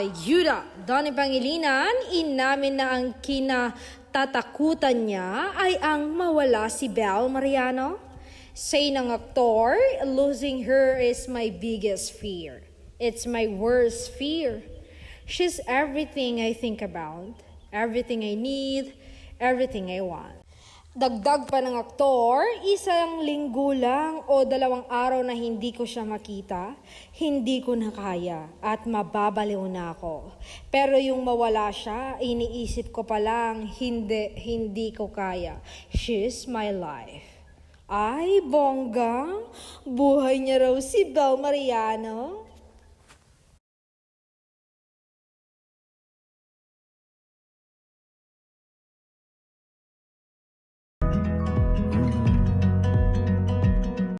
Ayuda! Donnie Pangilinan, inamin na ang kinatatakutan niya ay ang mawala si Belle Mariano. Say ng aktor, losing her is my biggest fear. It's my worst fear. She's everything I think about, everything I need, everything I want. Dagdag pa ng aktor, isang linggo lang o 2 araw na hindi ko siya makita, hindi ko na kaya at mababaliw na ako. Pero yung mawala siya, iniisip ko pa lang, hindi ko kaya. She's my life. Ay, bongga, buhay niya raw si Belle Mariano.